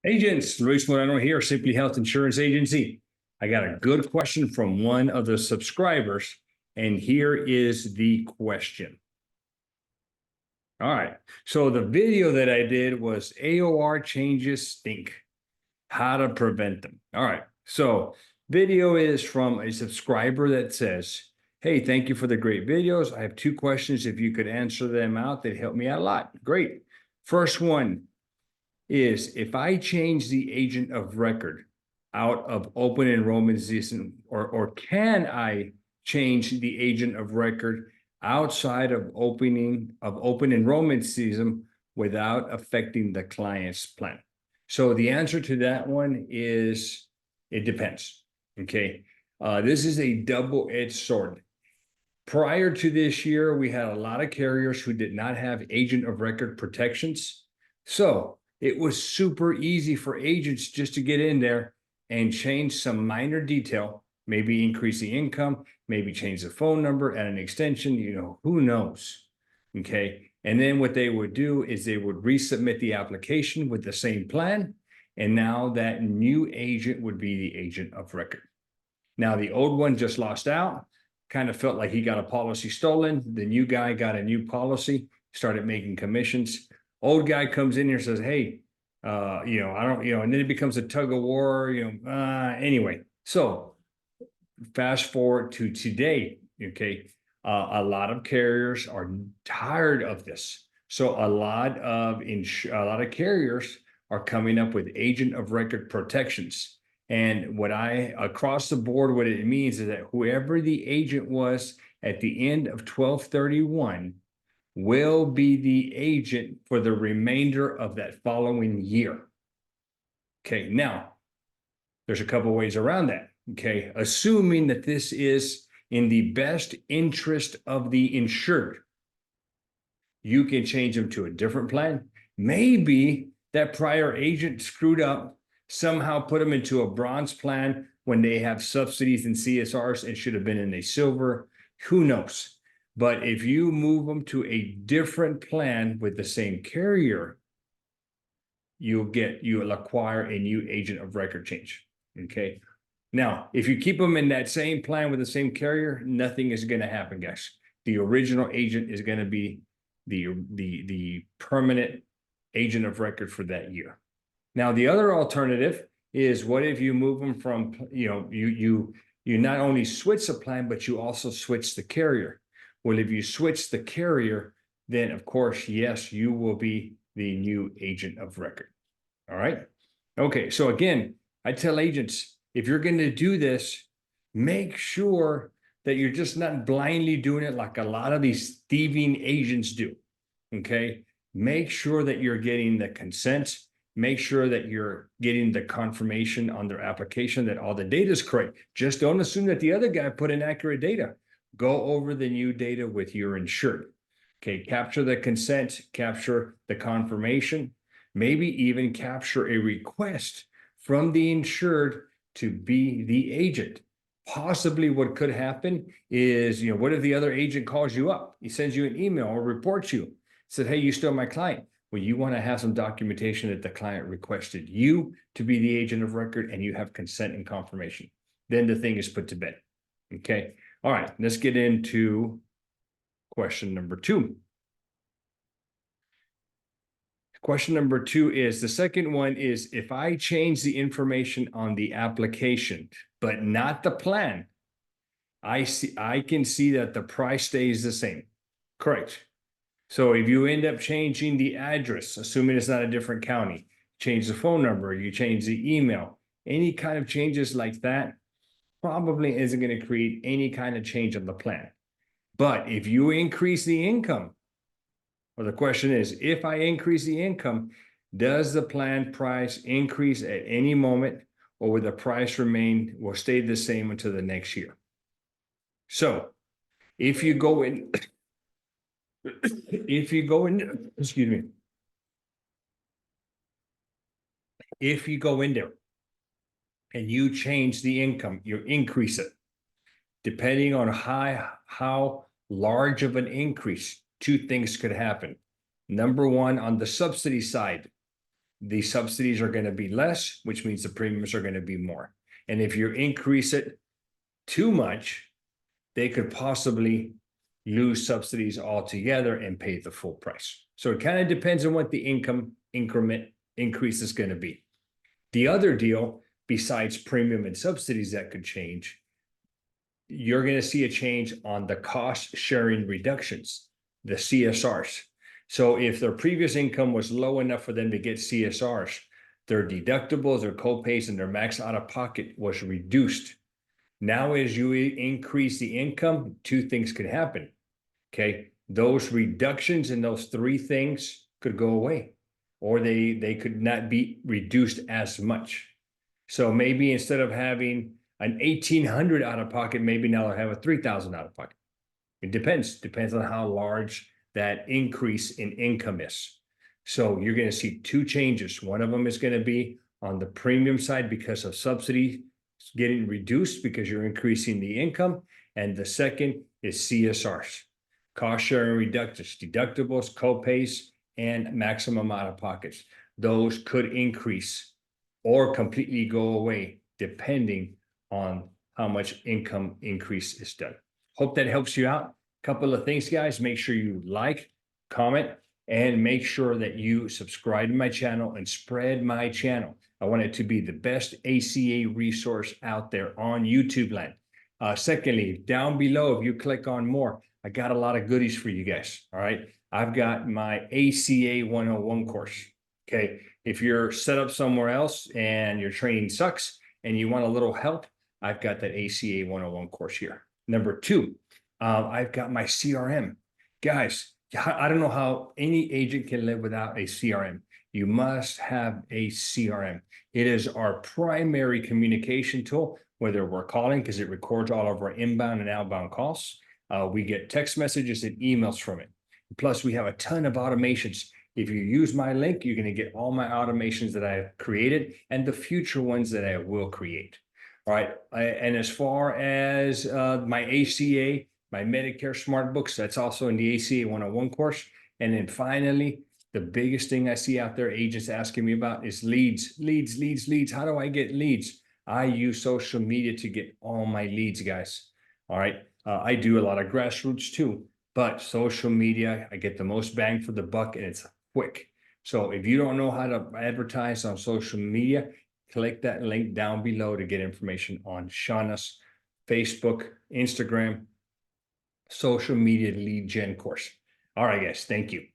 Agents, Luis Moreno here, Simply Health Insurance Agency. I got a good question from one of the subscribers, and here is the question. All right, so the video that I did was AOR changes stink, how to prevent them. All right, so video is from a subscriber that says, hey, thank you for the great videos. I have two questions. If you could answer them out, they'd help me out a lot. Great. First one is, if I change the agent of record out of open enrollment season, or can I change the agent of record outside of open enrollment season without affecting the client's plan? So the answer to that one is it depends. Okay. This is a double-edged sword. Prior to this year, we had a lot of carriers who did not have agent of record protections. So it was super easy for agents just to get in there and change some minor detail, maybe increase the income, maybe change the phone number, add an extension, who knows? Okay. And then what they would do is they would resubmit the application with the same plan. And now that new agent would be the agent of record. Now, the old one just lost out, kind of felt like he got a policy stolen. The new guy got a new policy, started making commissions. Old guy comes in here and says, hey, I don't, and then it becomes a tug of war, anyway. So fast forward to today, okay, a lot of carriers are tired of this. So a lot of carriers are coming up with agent of record protections. And across the board, what it means is that whoever the agent was at the end of 12/31 will be the agent for the remainder of that following year. Okay, now there's a couple ways around that. Okay, assuming that this is in the best interest of the insured, you can change them to a different plan. Maybe that prior agent screwed up, somehow put them into a bronze plan when they have subsidies and CSRs and should have been in a silver. Who knows? But if you move them to a different plan with the same carrier, you'll acquire a new agent of record change. Okay. Now, if you keep them in that same plan with the same carrier, nothing is going to happen, guys. The original agent is going to be the permanent agent of record for that year. Now, the other alternative is, what if you move them from, you not only switch the plan, but you also switch the carrier. Well, if you switch the carrier, then of course, yes, you will be the new agent of record. All right. Okay. So again, I tell agents, if you're going to do this, make sure that you're just not blindly doing it like a lot of these thieving agents do. Okay. Make sure that you're getting the consent. Make sure that you're getting the confirmation on their application that all the data is correct. Just don't assume that the other guy put in accurate data. Go over the new data with your insured. Okay, capture the consent, capture the confirmation, maybe even capture a request from the insured to be the agent. Possibly what could happen is, what if the other agent calls you up? He sends you an email or reports you, said, hey, you still my client. Well, you want to have some documentation that the client requested you to be the agent of record and you have consent and confirmation. Then the thing is put to bed. Okay. All right. Let's get into question number 2. Question number 2 is, the second one is, if I change the information on the application, but not the plan, I can see that the price stays the same. Correct. So if you end up changing the address, assuming it's not a different county, change the phone number, you change the email, any kind of changes like that probably isn't going to create any kind of change on the plan. But if you increase the income, or the question is, if I increase the income, does the plan price increase at any moment, or will the price will stay the same until the next year? So if you go in, if you go in there and you change the income, you increase it, depending on how large of an increase, 2 things could happen. Number one, on the subsidy side, the subsidies are going to be less, which means the premiums are going to be more. And if you increase it too much, they could possibly lose subsidies altogether and pay the full price. So it kind of depends on what the income increment increase is going to be. The other deal, besides premium and subsidies that could change, you're going to see a change on the cost sharing reductions, the CSRs. So if their previous income was low enough for them to get CSRs, their deductibles, their co-pays, and their max out-of-pocket was reduced. Now, as you increase the income, two things could happen. Okay, those reductions in those three things could go away, or they could not be reduced as much. So maybe instead of having an 1,800 out of pocket, maybe now they'll have a 3,000 out of pocket. It depends on how large that increase in income is. So you're going to see two changes. One of them is going to be on the premium side because of subsidy getting reduced because you're increasing the income. And the second is CSRs, cost sharing reductions, deductibles, co-pays, and maximum out of pockets. Those could increase or completely go away depending on how much income increase is done. Hope that helps you out. Couple of things, guys. Make sure you like, comment, and make sure that you subscribe to my channel and spread my channel. I want it to be the best ACA resource out there on YouTube land. Secondly, down below, if you click on more, I got a lot of goodies for you guys. All right. I've got my ACA 101 course. Okay. If you're set up somewhere else and your training sucks and you want a little help, I've got that ACA 101 course here. Number two, I've got my CRM. Guys, I don't know how any agent can live without a CRM. You must have a CRM. It is our primary communication tool, whether we're calling, because it records all of our inbound and outbound calls. We get text messages and emails from it. Plus, we have a ton of automations. If you use my link, you're going to get all my automations that I've created and the future ones that I will create. All right. And as far as my ACA, my Medicare Smartbooks, that's also in the ACA 101 course. And then finally, the biggest thing I see out there, agents asking me about is leads. How do I get leads? I use social media to get all my leads, guys. All right. I do a lot of grassroots too, but social media, I get the most bang for the buck and it's quick. So if you don't know how to advertise on social media, click that link down below to get information on Shauna's Facebook, Instagram, social media lead gen course. All right, guys. Thank you.